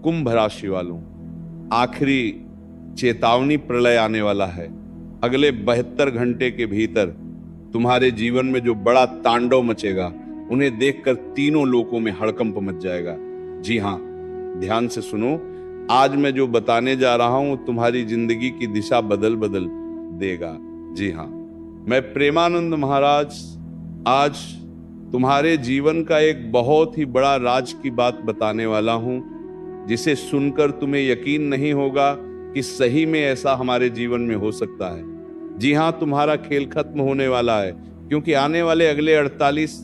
कुंभ राशि वालों, आखिरी चेतावनी, प्रलय आने वाला है। अगले 72 घंटे के भीतर तुम्हारे जीवन में जो बड़ा तांडव मचेगा, उन्हें देखकर तीनों लोकों में हड़कंप मच जाएगा। जी हां, ध्यान से सुनो। आज मैं जो बताने जा रहा हूं तुम्हारी जिंदगी की दिशा बदल देगा। जी हां, मैं प्रेमानंद महाराज आज तुम्हारे जीवन का एक बहुत ही बड़ा राज की बात बताने वाला हूं, जिसे सुनकर तुम्हें यकीन नहीं होगा कि सही में ऐसा हमारे जीवन में हो सकता है। जी हां, तुम्हारा खेल खत्म होने वाला है, क्योंकि आने वाले अगले 48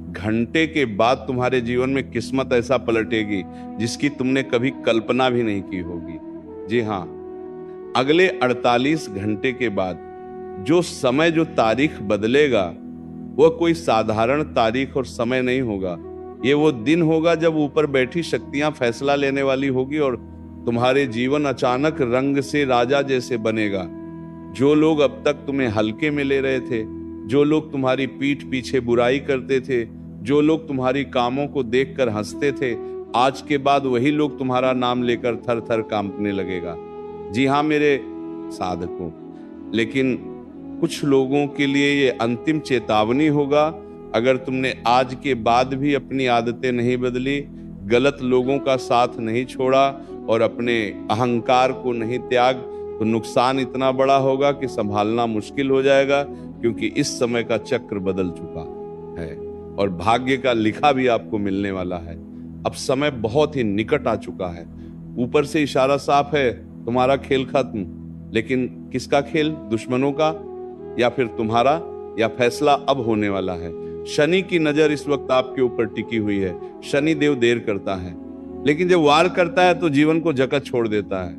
घंटे के बाद तुम्हारे जीवन में किस्मत ऐसा पलटेगी जिसकी तुमने कभी कल्पना भी नहीं की होगी। जी हां, अगले 48 घंटे के बाद जो समय, जो तारीख बदलेगा, वह कोई साधारण तारीख और समय नहीं होगा। ये वो दिन होगा जब ऊपर बैठी शक्तियां फैसला लेने वाली होगी और तुम्हारे जीवन अचानक रंग से राजा जैसे बनेगा। जो लोग अब तक तुम्हें हल्के में ले रहे थे, जो लोग तुम्हारी पीठ पीछे बुराई करते थे, जो लोग तुम्हारी कामों को देखकर हंसते थे, आज के बाद वही लोग तुम्हारा नाम लेकर थर थर कांपने लगेगा। जी हां मेरे साधकों, लेकिन कुछ लोगों के लिए ये अंतिम चेतावनी होगा। अगर तुमने आज के बाद भी अपनी आदतें नहीं बदली, गलत लोगों का साथ नहीं छोड़ा और अपने अहंकार को नहीं त्याग, तो नुकसान इतना बड़ा होगा कि संभालना मुश्किल हो जाएगा, क्योंकि इस समय का चक्र बदल चुका है और भाग्य का लिखा भी आपको मिलने वाला है। अब समय बहुत ही निकट आ चुका है। ऊपर से इशारा साफ है, तुम्हारा खेल खत्म। लेकिन किसका खेल? दुश्मनों का या फिर तुम्हारा? या फैसला अब होने वाला है। शनि की नजर इस वक्त आपके ऊपर टिकी हुई है। शनि देव देर करता है, लेकिन जब वार करता है तो जीवन को जकड़ छोड़ देता है।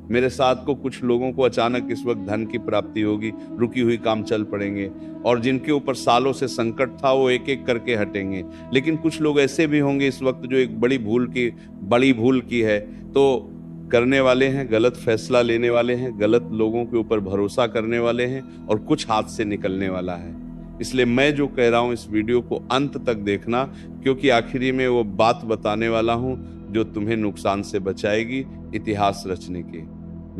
मेरे साथ को कुछ लोगों को अचानक इस वक्त धन की प्राप्ति होगी, रुकी हुई काम चल पड़ेंगे, और जिनके ऊपर सालों से संकट था वो एक एक करके हटेंगे। लेकिन कुछ लोग ऐसे भी होंगे इस वक्त जो एक बड़ी भूल की है, तो करने वाले हैं, गलत फैसला लेने वाले हैं, गलत लोगों के ऊपर भरोसा करने वाले हैं, और कुछ हाथ से निकलने वाला है। इसलिए मैं जो कह रहा हूं, इस वीडियो को अंत तक देखना, क्योंकि आखिरी में वो बात बताने वाला हूं जो तुम्हें नुकसान से बचाएगी, इतिहास रचने के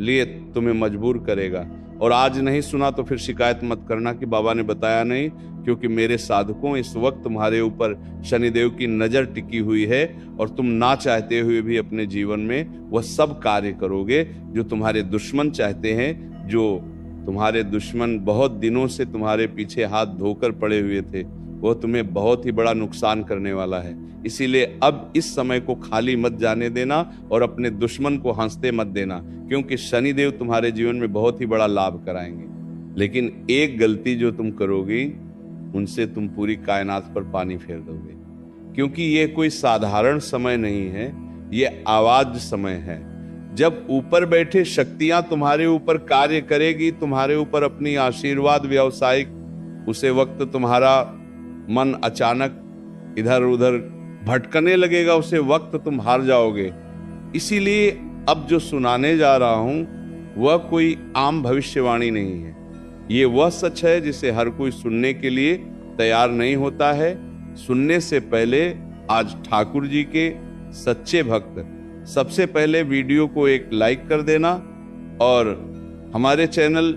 लिए तुम्हें मजबूर करेगा। और आज नहीं सुना तो फिर शिकायत मत करना कि बाबा ने बताया नहीं, क्योंकि मेरे साधकों, इस वक्त तुम्हारे ऊपर शनिदेव की नजर टिकी हुई है और तुम ना चाहते हुए भी अपने जीवन में वह सब कार्य करोगे जो तुम्हारे दुश्मन चाहते हैं। जो तुम्हारे दुश्मन बहुत दिनों से तुम्हारे पीछे हाथ धोकर पड़े हुए थे, वह तुम्हें बहुत ही बड़ा नुकसान करने वाला है। इसीलिए अब इस समय को खाली मत जाने देना और अपने दुश्मन को हंसते मत देना, क्योंकि शनिदेव तुम्हारे जीवन में बहुत ही बड़ा लाभ कराएंगे। लेकिन एक गलती जो तुम करोगी, उनसे तुम पूरी कायनात पर पानी फेर दोगे, क्योंकि ये कोई साधारण समय नहीं है, ये आवाज समय है। जब ऊपर बैठे शक्तियां तुम्हारे ऊपर कार्य करेगी, तुम्हारे ऊपर अपनी आशीर्वाद व्यावसायिक, उसे वक्त तुम्हारा मन अचानक इधर उधर भटकने लगेगा, उसे वक्त तुम हार जाओगे। इसीलिए अब जो सुनाने जा रहा हूं वह कोई आम भविष्यवाणी नहीं है। ये वह सच है जिसे हर कोई सुनने के लिए तैयार नहीं होता है। सुनने से पहले आज ठाकुर जी के सच्चे भक्त सबसे पहले वीडियो को एक लाइक कर देना और हमारे चैनल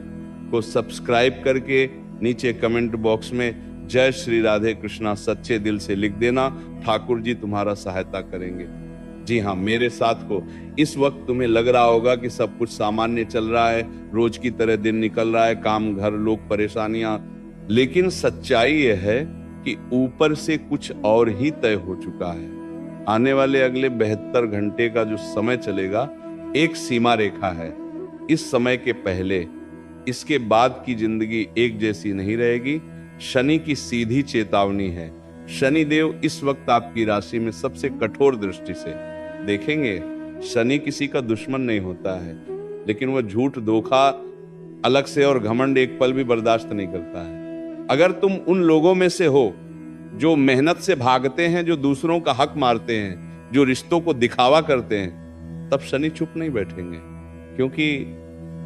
को सब्सक्राइब करके नीचे कमेंट बॉक्स में जय श्री राधे कृष्णा सच्चे दिल से लिख देना। ठाकुर जी तुम्हारा सहायता करेंगे। जी हाँ, मेरे साथ को इस वक्त तुम्हें लग रहा होगा कि सब कुछ सामान्य चल रहा है, रोज की तरह दिन निकल रहा है, काम, घर, लोग, परेशानियां, लेकिन सच्चाई यह है कि ऊपर से कुछ और ही तय हो चुका है। आने वाले अगले 72 घंटे का जो समय चलेगा, एक सीमा रेखा है। इस समय के पहले, इसके बाद की जिंदगी एक जैसी नहीं रहेगी। शनि की सीधी चेतावनी है। शनि देव इस वक्त आपकी राशि में सबसे कठोर दृष्टि से देखेंगे। शनि किसी का दुश्मन नहीं होता है, लेकिन वह झूठ, धोखा अलग से और घमंड एक पल भी बर्दाश्त नहीं करता है। अगर तुम उन लोगों में से हो जो मेहनत से भागते हैं, जो दूसरों का हक मारते हैं, जो रिश्तों को दिखावा करते हैं, तब शनि चुप नहीं बैठेंगे, क्योंकि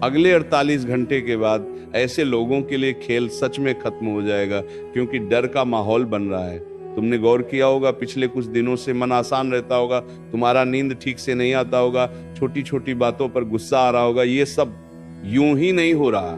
अगले 48 घंटे के बाद ऐसे लोगों के लिए खेल सच में खत्म हो जाएगा, क्योंकि डर का माहौल बन रहा है। तुमने गौर किया होगा पिछले कुछ दिनों से मन आसान रहता होगा, तुम्हारा नींद ठीक से नहीं आता होगा, छोटी छोटी बातों पर गुस्सा आ रहा होगा। ये सब यूं ही नहीं हो रहा,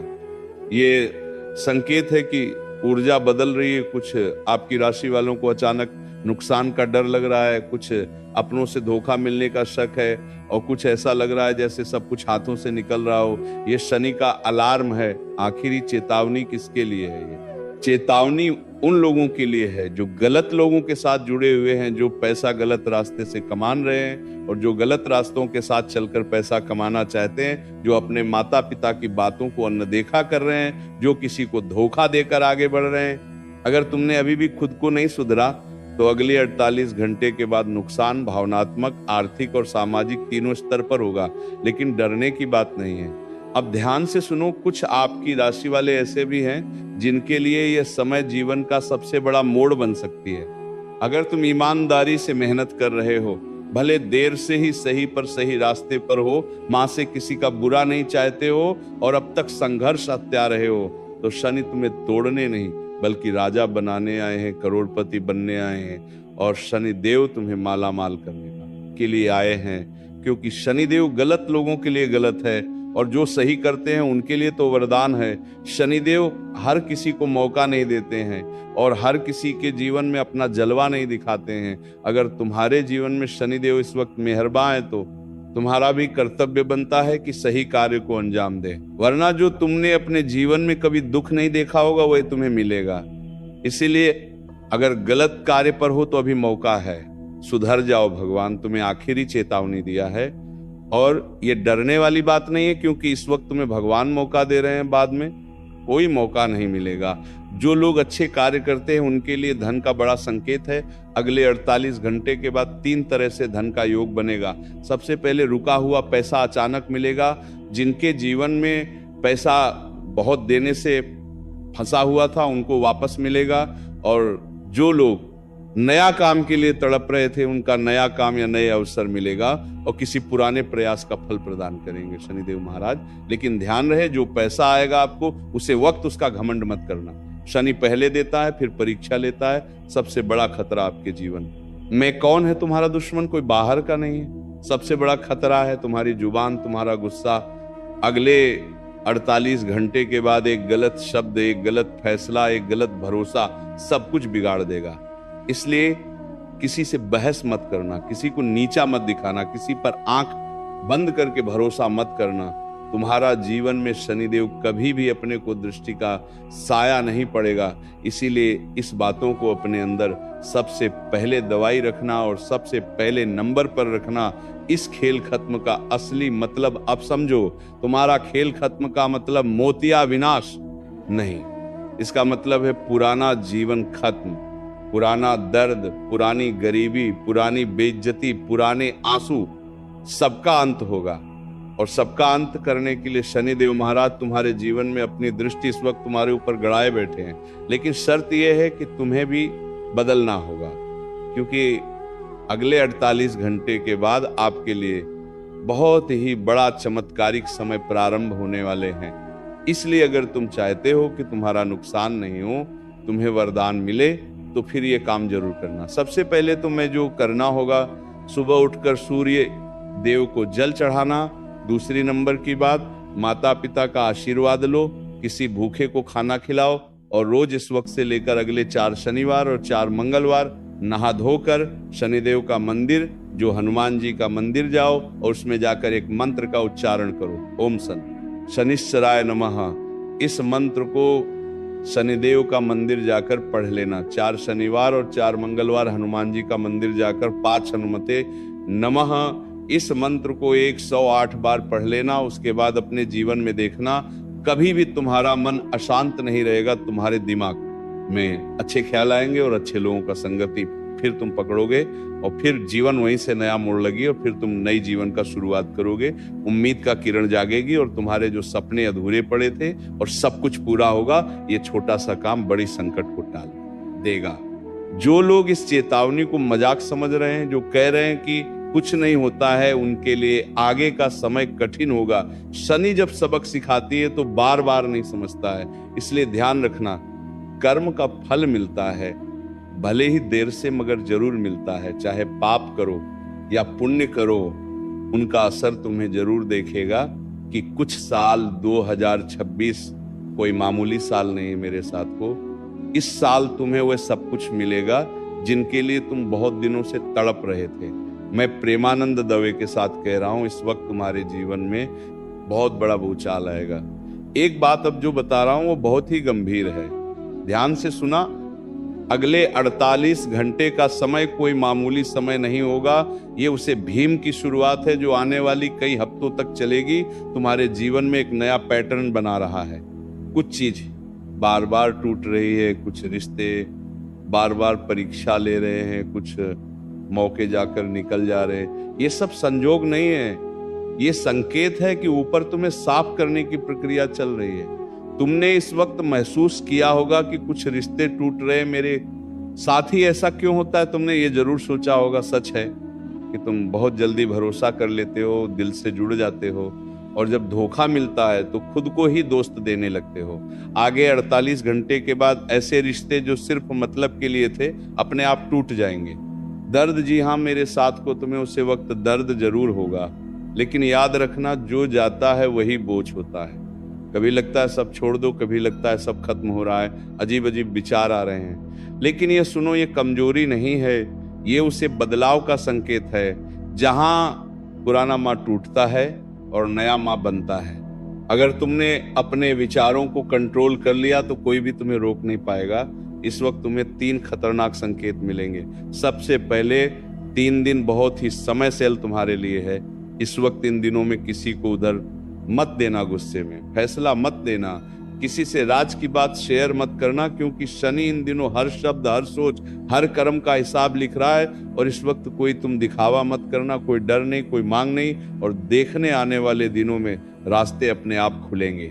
ये संकेत है कि ऊर्जा बदल रही है। कुछ आपकी राशि वालों को अचानक नुकसान का डर लग रहा है, कुछ अपनों से धोखा मिलने का शक है, और कुछ ऐसा लग रहा है जैसे सब कुछ हाथों से निकल रहा हो। ये शनि का अलार्म है। आखिरी चेतावनी किसके लिए है? ये चेतावनी उन लोगों के लिए है जो गलत लोगों के साथ जुड़े हुए हैं, जो पैसा गलत रास्ते से कमान रहे हैं और जो गलत रास्तों के साथ चलकर पैसा कमाना चाहते हैं, जो अपने माता पिता की बातों को अनदेखा कर रहे हैं, जो किसी को धोखा देकर आगे बढ़ रहे हैं। अगर तुमने अभी भी खुद को नहीं सुधरा तो अगले 48 घंटे के बाद नुकसान भावनात्मक, आर्थिक और सामाजिक तीनों स्तर पर होगा। लेकिन डरने की बात नहीं है। अब ध्यान से सुनो, कुछ आपकी राशि वाले ऐसे भी हैं जिनके लिए यह समय जीवन का सबसे बड़ा मोड़ बन सकती है। अगर तुम ईमानदारी से मेहनत कर रहे हो, भले देर से ही सही पर सही रास्ते पर हो, मां से किसी का बुरा नहीं चाहते हो और अब तक संघर्ष हत्या रहे हो, तो शनि तुम्हें तोड़ने नहीं बल्कि राजा बनाने आए हैं, करोड़पति बनने आए हैं। और शनि देव तुम्हें माला माल करने के लिए आए हैं, क्योंकि शनि देव गलत लोगों के लिए गलत है और जो सही करते हैं उनके लिए तो वरदान है। शनिदेव हर किसी को मौका नहीं देते हैं और हर किसी के जीवन में अपना जलवा नहीं दिखाते हैं। अगर तुम्हारे जीवन में शनिदेव इस वक्त मेहरबान है तो तुम्हारा भी कर्तव्य बनता है कि सही कार्य को अंजाम दे, वरना जो तुमने अपने जीवन में कभी दुख नहीं देखा होगा वही तुम्हें मिलेगा। इसीलिए अगर गलत कार्य पर हो तो अभी मौका है, सुधर जाओ। भगवान तुम्हें आखिरी चेतावनी दिया है और ये डरने वाली बात नहीं है, क्योंकि इस वक्त तुम्हें भगवान मौका दे रहे हैं, बाद में कोई मौका नहीं मिलेगा। जो लोग अच्छे कार्य करते हैं उनके लिए धन का बड़ा संकेत है। अगले 48 घंटे के बाद 3 तरह से धन का योग बनेगा। सबसे पहले रुका हुआ पैसा अचानक मिलेगा। जिनके जीवन में पैसा बहुत देने से फंसा हुआ था उनको वापस मिलेगा, और जो लोग नया काम के लिए तड़प रहे थे उनका नया काम या नए अवसर मिलेगा और किसी पुराने प्रयास का फल प्रदान करेंगे शनिदेव महाराज। लेकिन ध्यान रहे, जो पैसा आएगा आपको उसे वक्त उसका घमंड मत करना। शनि पहले देता है फिर परीक्षा लेता है। सबसे बड़ा खतरा आपके जीवन में कौन है? तुम्हारा दुश्मन कोई बाहर का नहीं है। सबसे बड़ा खतरा है तुम्हारी जुबान, तुम्हारा गुस्सा। अगले 48 घंटे के बाद एक गलत शब्द, एक गलत फैसला, एक गलत भरोसा सब कुछ बिगाड़ देगा। इसलिए किसी से बहस मत करना, किसी को नीचा मत दिखाना, किसी पर आंख बंद करके भरोसा मत करना। तुम्हारा जीवन में शनिदेव कभी भी अपने को दृष्टि का साया नहीं पड़ेगा। इसीलिए इस बातों को अपने अंदर सबसे पहले दवाई रखना और सबसे पहले नंबर पर रखना। इस खेल खत्म का असली मतलब अब समझो। तुम्हारा खेल खत्म का मतलब मोतिया विनाश नहीं, इसका मतलब है पुराना जीवन खत्म, पुराना दर्द, पुरानी गरीबी, पुरानी बेइज्जती, पुराने आंसू, सबका अंत होगा। और सबका अंत करने के लिए शनिदेव महाराज तुम्हारे जीवन में अपनी दृष्टि इस वक्त तुम्हारे ऊपर गड़ाए बैठे हैं। लेकिन शर्त यह है कि तुम्हें भी बदलना होगा, क्योंकि अगले 48 घंटे के बाद आपके लिए बहुत ही बड़ा चमत्कारिक समय प्रारंभ होने वाले हैं। इसलिए अगर तुम चाहते हो कि तुम्हारा नुकसान नहीं हो, तुम्हें वरदान मिले, तो फिर ये काम जरूर करना। सबसे पहले तुम्हें जो करना होगा, सुबह उठकर सूर्य देव को जल चढ़ाना। दूसरी नंबर की बात, माता पिता का आशीर्वाद लो, किसी भूखे को खाना खिलाओ, और रोज इस वक्त से लेकर अगले 4 शनिवार और 4 मंगलवार नहा धोकर शनिदेव का मंदिर, जो हनुमान जी का मंदिर, जाओ और उसमें जाकर एक मंत्र का उच्चारण करो, ओम शनिश्चराय नमः। इस मंत्र को शनिदेव का मंदिर जाकर पढ़ लेना। 4 शनिवार और 4 मंगलवार हनुमान जी का मंदिर जाकर 5 हनुमते नमः इस मंत्र को 108 बार पढ़ लेना। उसके बाद अपने जीवन में देखना, कभी भी तुम्हारा मन अशांत नहीं रहेगा। तुम्हारे दिमाग में अच्छे ख्याल आएंगे और अच्छे लोगों का संगति फिर तुम पकड़ोगे, और फिर जीवन वहीं से नया मोड़ लगी और फिर तुम नई जीवन का शुरुआत करोगे। उम्मीद का किरण जागेगी और तुम्हारे जो सपने अधूरे पड़े थे और सब कुछ पूरा होगा। ये छोटा सा काम बड़ी संकट को टाल देगा। जो लोग इस चेतावनी को मजाक समझ रहे हैं, जो कह रहे हैं कि कुछ नहीं होता है, उनके लिए आगे का समय कठिन होगा। शनि जब सबक सिखाती है तो बार बार नहीं समझता है। इसलिए ध्यान रखना, कर्म का फल मिलता है, भले ही देर से मगर जरूर मिलता है। चाहे पाप करो या पुण्य करो, उनका असर तुम्हें जरूर देखेगा कि कुछ साल 2026 कोई मामूली साल नहीं है मेरे साथ को। इस साल तुम्हें वह सब कुछ मिलेगा जिनके लिए तुम बहुत दिनों से तड़प रहे थे। मैं प्रेमानंद दवे के साथ कह रहा हूं, इस वक्त तुम्हारे जीवन में बहुत बड़ा भूचाल आएगा। एक बात अब जो बता रहा हूं वो बहुत ही गंभीर है, ध्यान से सुना। अगले 48 घंटे का समय कोई मामूली समय नहीं होगा। ये उसे भीम की शुरुआत है जो आने वाली कई हफ्तों तक चलेगी। तुम्हारे जीवन में एक नया पैटर्न बना रहा है। कुछ चीज बार बार टूट रही है, कुछ रिश्ते बार बार परीक्षा ले रहे हैं, कुछ मौके जाकर निकल जा रहे हैं। ये सब संजोग नहीं है, ये संकेत है कि ऊपर तुम्हें साफ करने की प्रक्रिया चल रही है। तुमने इस वक्त महसूस किया होगा कि कुछ रिश्ते टूट रहे, मेरे साथ ही ऐसा क्यों होता है। तुमने ये जरूर सोचा होगा, सच है कि तुम बहुत जल्दी भरोसा कर लेते हो, दिल से जुड़ जाते हो, और जब धोखा मिलता है तो खुद को ही दोस्त देने लगते हो। आगे 48 घंटे के बाद ऐसे रिश्ते जो सिर्फ मतलब के लिए थे अपने आप टूट जाएंगे। दर्द, जी हाँ मेरे साथ को, तुम्हें उसे वक्त दर्द जरूर होगा, लेकिन याद रखना जो जाता है वही बोझ होता है। कभी लगता है सब छोड़ दो, कभी लगता है सब खत्म हो रहा है, अजीब अजीब विचार आ रहे हैं। लेकिन ये सुनो, ये कमजोरी नहीं है, ये उसे बदलाव का संकेत है। जहां पुराना माँ टूटता है और नया माँ बनता है। अगर तुमने अपने विचारों को कंट्रोल कर लिया तो कोई भी तुम्हें रोक नहीं पाएगा। इस वक्त तुम्हें 3 खतरनाक संकेत मिलेंगे। सबसे पहले 3 दिन बहुत ही समय सेल तुम्हारे लिए है। इस वक्त इन दिनों में किसी को उधर मत देना, गुस्से में फैसला मत देना, किसी से राज की बात शेयर मत करना, क्योंकि शनि इन दिनों हर शब्द, हर सोच, हर कर्म का हिसाब लिख रहा है। और इस वक्त कोई तुम दिखावा मत करना, कोई डर नहीं, कोई मांग नहीं। और देखने आने वाले दिनों में रास्ते अपने आप खुलेंगे।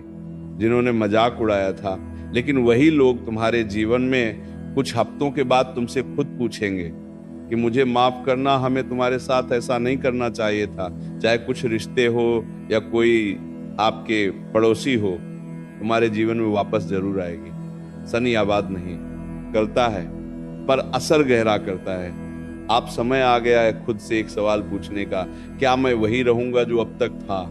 जिन्होंने मजाक उड़ाया था, लेकिन वही लोग तुम्हारे जीवन में कुछ हफ्तों के बाद तुमसे खुद पूछेंगे कि मुझे माफ करना, हमें तुम्हारे साथ ऐसा नहीं करना चाहिए था। चाहे कुछ रिश्ते हो या कोई आपके पड़ोसी हो, तुम्हारे जीवन में वापस जरूर आएगी। शनि आबाद नहीं करता है पर असर गहरा करता है। आप समय आ गया है खुद से एक सवाल पूछने का, क्या मैं वही रहूंगा जो अब तक था,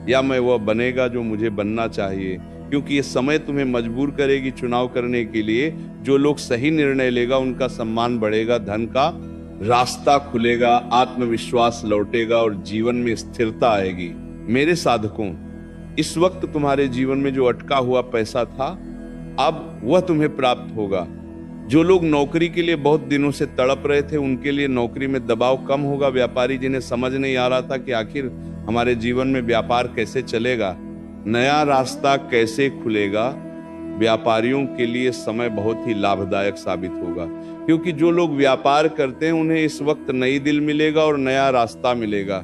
या मैं वह बनेगा जो मुझे बनना चाहिए। क्योंकि ये समय तुम्हें मजबूर करेगी चुनाव करने के लिए। जो लोग सही निर्णय लेगा उनका सम्मान बढ़ेगा, धन का रास्ता खुलेगा, आत्मविश्वास लौटेगा और जीवन में स्थिरता आएगी। मेरे साधकों, इस वक्त तुम्हारे जीवन में जो अटका हुआ पैसा था, अब वह तुम्हें प्राप्त होगा। जो लोग नौकरी के लिए बहुत दिनों से तड़प रहे थे, उनके लिए नौकरी में दबाव कम होगा। व्यापारी जिन्हें समझ नहीं आ रहा था कि आखिर हमारे जीवन में व्यापार कैसे चलेगा, नया रास्ता कैसे खुलेगा, व्यापारियों के लिए समय बहुत ही लाभदायक साबित होगा। क्योंकि जो लोग व्यापार करते हैं उन्हें इस वक्त नई दिल मिलेगा और नया रास्ता मिलेगा।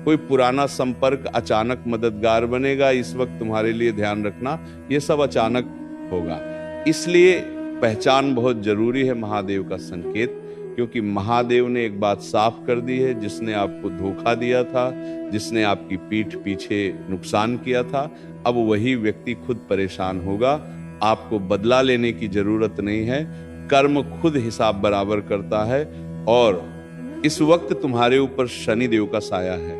कोई पुराना संपर्क अचानक मददगार बनेगा। इस वक्त तुम्हारे लिए ध्यान रखना, ये सब अचानक होगा, इसलिए पहचान बहुत जरूरी है महादेव का संकेत। क्योंकि महादेव ने एक बात साफ कर दी है, जिसने आपको धोखा दिया था, जिसने आपकी पीठ पीछे नुकसान किया था, अब वही व्यक्ति खुद परेशान होगा। आपको बदला लेने की जरूरत नहीं है, कर्म खुद हिसाब बराबर करता है। और इस वक्त तुम्हारे ऊपर शनिदेव का साया है,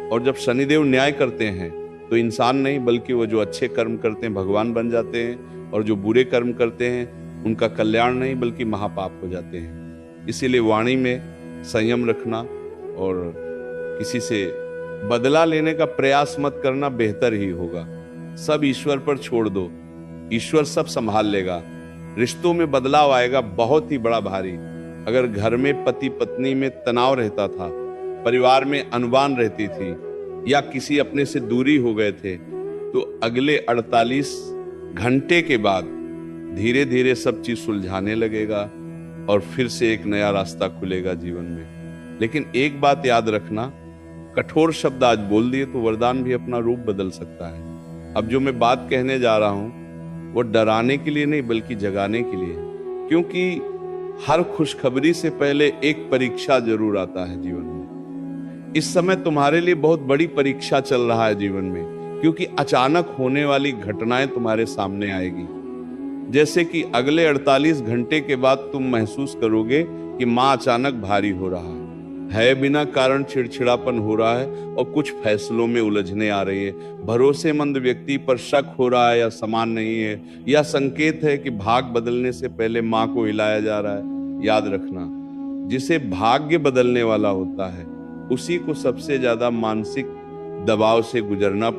और जब शनिदेव न्याय करते हैं तो इंसान नहीं बल्कि वो जो अच्छे कर्म करते हैं भगवान बन जाते हैं, और जो बुरे कर्म करते हैं उनका कल्याण नहीं बल्कि महापाप हो जाते हैं। इसीलिए वाणी में संयम रखना और किसी से बदला लेने का प्रयास मत करना बेहतर ही होगा। सब ईश्वर पर छोड़ दो, ईश्वर सब संभाल लेगा। रिश्तों में बदलाव आएगा बहुत ही बड़ा भारी। अगर घर में पति पत्नी में तनाव रहता था, परिवार में अनबन रहती थी, या किसी अपने से दूरी हो गए थे, तो अगले 48 घंटे के बाद धीरे धीरे सब चीज सुलझाने लगेगा और फिर से एक नया रास्ता खुलेगा जीवन में। लेकिन एक बात याद रखना, कठोर शब्द आज बोल दिए तो वरदान भी अपना रूप बदल सकता है। अब जो मैं बात कहने जा रहा हूं वो डराने के लिए नहीं बल्कि जगाने के लिए, क्योंकि हर खुशखबरी से पहले एक परीक्षा जरूर आता है जीवन में। इस समय तुम्हारे लिए बहुत बड़ी परीक्षा चल रहा है जीवन में, क्योंकि अचानक होने वाली घटनाएं तुम्हारे सामने आएगी। जैसे कि अगले 48 घंटे के बाद तुम महसूस करोगे कि मां अचानक भारी हो रहा है, बिना कारण चिड़चिड़ापन हो रहा है और कुछ फैसलों में उलझने आ रही है, भरोसेमंद व्यक्ति पर शक हो रहा है या समान नहीं है, या संकेत है कि भाग बदलने से पहले मां को हिलाया जा रहा है। याद रखना, जिसे भाग्य बदलने वाला होता है उसी को सबसे ज्यादा मानसिक दबाव से गुजरना